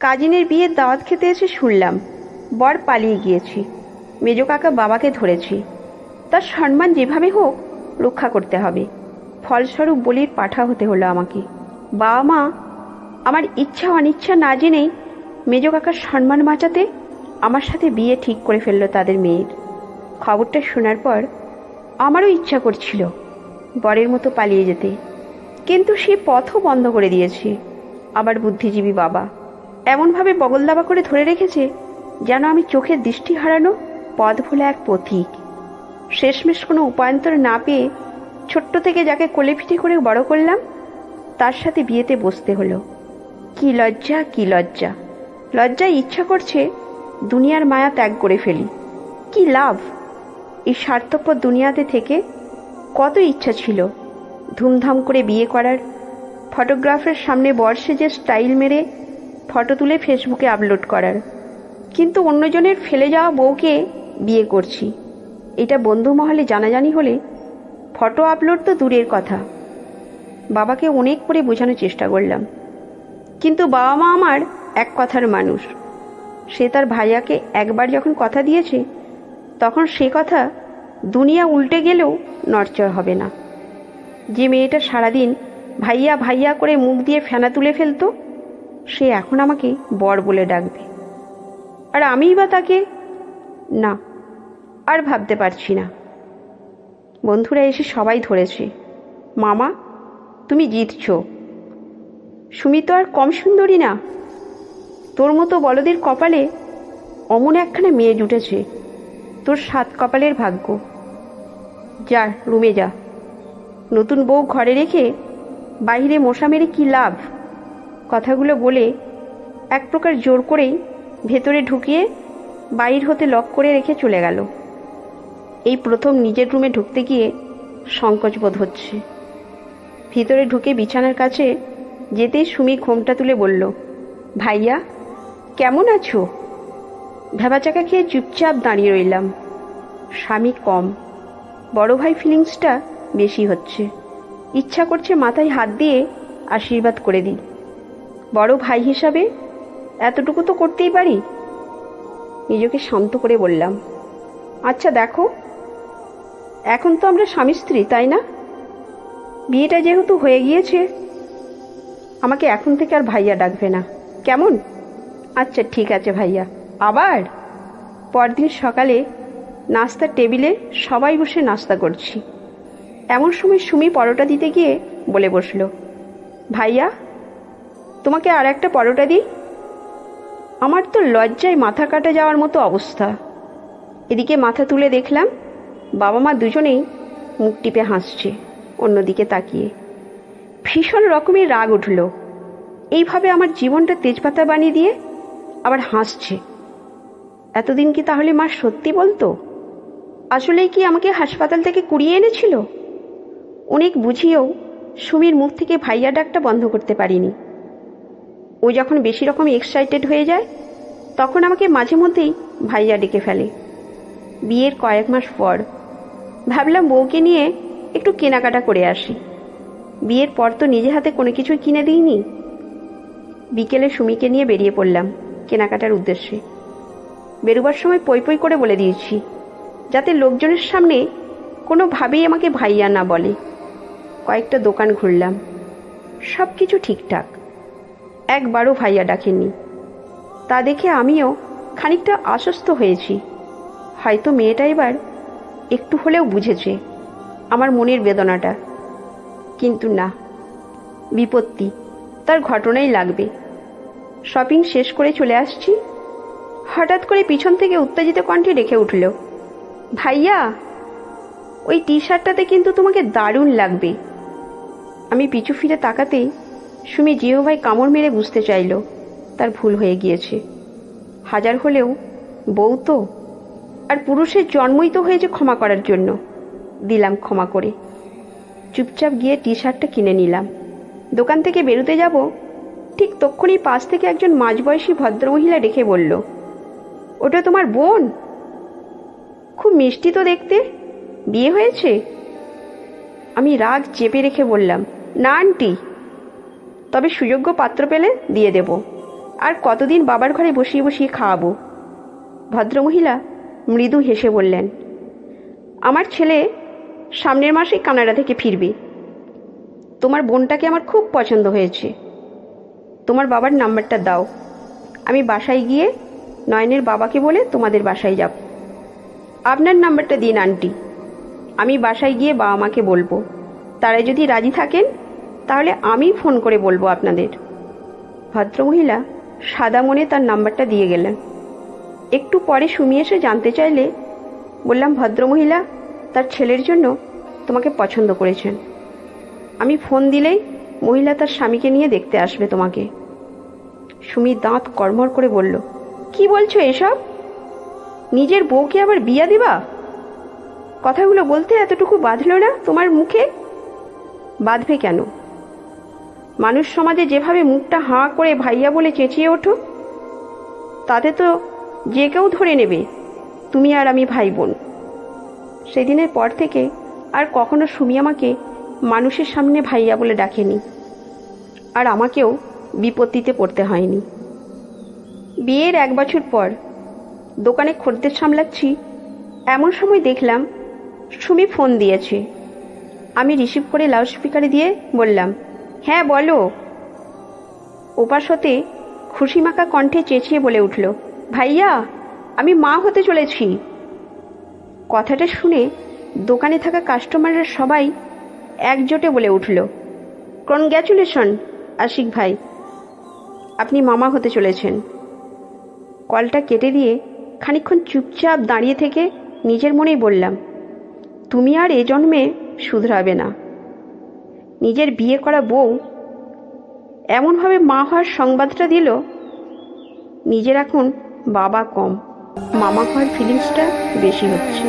কাজিনের বিয়ের দাওয়াত খেতে এসে শুনলাম বর পালিয়ে গিয়েছি। মেজো কাকা বাবাকে ধরেছি। তার সম্মান যেভাবে হোক রক্ষা করতে হবে। ফলস্বরূপ বলির পাঠা হতে হলো আমাকে। বাবা মা আমার ইচ্ছা অনিচ্ছা না জেনেই মেজো কাকার সম্মান বাঁচাতে আমার সাথে বিয়ে ঠিক করে ফেললো তাদের মেয়ের। খবরটা শোনার পর আমারও ইচ্ছা করছিল বরের মতো পালিয়ে যেতে, কিন্তু সে পথও বন্ধ করে দিয়েছে। আবার বুদ্ধিজীবী বাবা এমনভাবে বগলদাবা করে ধরে রেখেছে যেন আমি চোখের দৃষ্টি হারানো পথ ভোলা এক পথিক। শেষমেশ কোনো উপায়ন্তর না পেয়ে ছোট্ট থেকে যাকে কোলে পিঠে করে বড় করলাম তার সাথে বিয়েতে বসতে হলো। কি লজ্জা, কি লজ্জা! লজ্জায় ইচ্ছা করছে দুনিয়ার মায়া ত্যাগ করে ফেলি। কি লাভ এই স্বার্থপর দুনিয়াতে থেকে? কত ইচ্ছা ছিল ধুমধাম করে বিয়ে করার, ফটোগ্রাফের সামনে বর সেজে স্টাইল মেরে ফটো তুলে ফেসবুকে আপলোড করার, কিন্তু অন্যজনের ফেলে যাওয়া বউকে বিয়ে করছি এটা বন্ধু মহলে জানাজানি হলে ফটো আপলোড তো দূরের কথা। বাবাকে অনেক করে বোঝানোর চেষ্টা করলাম, কিন্তু বাবা মা আমার এক কথার মানুষ। সে তার ভাইয়াকে একবার যখন কথা দিয়েছে তখন সে কথা দুনিয়া উল্টে গেলেও নড়চড় হবে না। যে মেয়েটা সারাদিন ভাইয়া ভাইয়া করে মুখ দিয়ে ফেনা তুলে ফেলতো সে এখন আমাকে বর বলে ডাকবে, আর আমিই বা তাকে না, আর ভাবতে পারছি না। বন্ধুরা এসে সবাই ধরেছে, মামা তুমি জিতছ, সুমি তো আর কম সুন্দরী না, তোর মতো বলদের কপালে অমন একখানা মেয়ে জুটেছে, তোর 7 কপালের ভাগ্য। যা রুমে যা, নতুন বউ ঘরে রেখে বাইরে মশা মেরে কী লাভ? কথাগুলো বলে এক প্রকার জোর করেই ভেতরে ঢুকিয়ে বাইর হতে লক করে রেখে চলে গেল। এই প্রথম নিজের রুমে ঢুকতে গিয়ে সংকোচ বোধ হচ্ছে। ভিতরে ঢুকে বিছানার কাছে যেতেই সুমি ঘোমটা তুলে বলল, ভাইয়া কেমন আছো? ভেবাচাকা খেয়ে চুপচাপ দাঁড়িয়ে রইলাম। স্বামী কম, বড় ভাই ফিলিংসটা বেশি হচ্ছে। ইচ্ছা করছে মাথায় হাত দিয়ে আশীর্বাদ করে দিই। বড় ভাই হিসাবে এতটুকু তো করতেই পারি। নিজেকে শান্ত করে বললাম, আচ্ছা দেখো, এখন তো আমরা স্বামী স্ত্রী, তাই না? বিয়েটা যেহেতু হয়ে গিয়েছে আমাকে এখন থেকে আর ভাইয়া ডাকবে না, কেমন? আচ্ছা ঠিক আছে ভাইয়া। আবার পরদিন সকালে নাস্তার টেবিলে সবাই বসে নাস্তা করছি। এমন সময় সুমি পরোটা দিতে গিয়ে বলে বসলো, ভাইয়া তোমাকে আর একটা পরোটা দিই? আমার তো লজ্জায় মাথা কাটা যাওয়ার মতো অবস্থা। এদিকে মাথা তুলে দেখলাম বাবা মা দুজনেই মুখ টিপে হাসছে অন্যদিকে তাকিয়ে। ভীষণ রকমের রাগ উঠল, এইভাবে আমার জীবনটা তেজপাতা বানিয়ে দিয়ে আবার হাসছে। এতদিন কি তাহলে মা সত্যি বলতো? আসলেই কি আমাকে হাসপাতাল থেকে কুড়িয়ে এনেছিল? অনেক বুঝিয়েও সুমির মুখ থেকে ভাইয়া ডাকটা বন্ধ করতে পারিনি। ও যখন বেশি রকম এক্সাইটেড হয়ে যায় তখন আমাকে মাঝে মধ্যেই ভাইয়া ডেকে ফেলে। বিয়ের কয়েক মাস পর ভাবলাম বউকে নিয়ে একটু কেনাকাটা করে আসি। বিয়ের পর তো নিজে হাতে কোনো কিছুই কিনে দিইনি। বিকেলে সুমিকে নিয়ে বেরিয়ে পড়লাম কেনাকাটার উদ্দেশ্যে। বেরোবার সময় পই পই করে বলে দিয়েছি যাতে লোকজনের সামনে কোনোভাবেই আমাকে ভাইয়া না বলে। কয়েকটা দোকান ঘুরলাম, সব কিছু ঠিকঠাক, একবারও ভাইয়া ডাকেনি। তা দেখে আমিও খানিকটা আশ্বস্ত হয়েছি, হয়তো মেয়েটা এবার একটু হলেও বুঝেছে আমার মনের বেদনাটা। কিন্তু না, বিপত্তি তার ঘটনাই লাগবে। শপিং শেষ করে চলে আসছি, হঠাৎ করে পিছন থেকে উত্তেজিত কণ্ঠে ডেকে উঠল, ভাইয়া ওই টি শার্টটাতে কিন্তু তোমাকে দারুণ লাগবে। আমি পিছু ফিরে তাকাতেই সুমি জিহ্বায় কামড় মেরে বুঝতে চাইল তার ভুল হয়ে গিয়েছে। হাজার হলেও বউ তো, আর পুরুষের জন্মই তো হয়েছে ক্ষমা করার জন্য। দিলাম ক্ষমা করে। চুপচাপ গিয়ে টি শার্টটা কিনে নিলাম। দোকান থেকে বেরোতে যাব ঠিক তক্ষুনি পাশ থেকে একজন মাঝবয়সী ভদ্রমহিলা ডেকে বলল, ওটা তোমার বোন? খুব মিষ্টি তো দেখতে, বিয়ে হয়েছে? আমি রাগ চেপে রেখে বললাম, না আন্টি, তবে সুযোগ্য পাত্র পেলে দিয়ে দেব। আর কতদিন বাবার ঘরে বসিয়ে বসিয়ে খাওয়াবো? ভদ্রমহিলা মৃদু হেসে বললেন, আমার ছেলে সামনের মাসেই কানাডা থেকে ফিরবে। তোমার বোনটাকে আমার খুব পছন্দ হয়েছে। তোমার বাবার নাম্বারটা দাও, আমি বাসায় গিয়ে নয়নের বাবাকে বলে তোমাদের বাসায় যাব। আপনার নাম্বারটা দিন আন্টি, আমি বাসায় গিয়ে বাবা মাকে বলবো। তারা যদি রাজি থাকেন তাহলে আমি ফোন করে বলবো আপনাদের। ভদ্রমহিলা সাদা মনে তার নাম্বারটা দিয়ে গেলেন। একটু পরে সুমি এসে জানতে চাইলে বললাম, ভদ্রমহিলা তার ছেলের জন্য তোমাকে পছন্দ করেছেন। আমি ফোন দিলেই মহিলা তার স্বামীকে নিয়ে দেখতে আসবে তোমাকে। সুমি দাঁত কড়মড় করে বলল, কি বলছো এসব? নিজের বউকে আবার বিয়া দিবা? কথাগুলো বলতে এতটুকু বাঁধল না তোমার মুখে? বাঁধবে কেন? মানুষ সমাজে যেভাবে মুখটা হাঁ করে ভাইয়া বলে চেঁচিয়ে ওঠো, তাতে তো যে কেউ ধরে নেবে তুমি আর আমি ভাই বোন। সেদিনের পর থেকে আর কখনো সুমি আমাকে মানুষের সামনে ভাইয়া বলে ডাকেনি, আর আমাকেও বিপত্তিতে পড়তে হয়নি। বিয়ের 1 বছর পর দোকানে খদ্দের সামলাচ্ছি, এমন সময় দেখলাম সুমি ফোন দিয়েছে। আমি রিসিভ করে লাউডস্পিকারে দিয়ে বললাম, হ্যাঁ বলো। ওপাশ হতে খুশিমাখা কণ্ঠে চেঁচিয়ে বলে উঠল, ভাইয়া আমি মা হতে চলেছি। কথাটা শুনে দোকানে থাকা কাস্টমাররা সবাই একজোটে বলে উঠল, কনগ্র্যাচুলেশন আশিক ভাই, আপনি মামা হতে চলেছেন। কলটা কেটে দিয়ে খানিকক্ষণ চুপচাপ দাঁড়িয়ে থেকে নিজের মনেই বললাম, তুমি আর এ জন্মে শুধরাবে না। নিজের বিয়ে করা বউ এমনভাবে মা হওয়ার সংবাদটা দিল, নিজের এখন বাবা কম, মামা হওয়ার ফিলিংসটা বেশি হচ্ছে।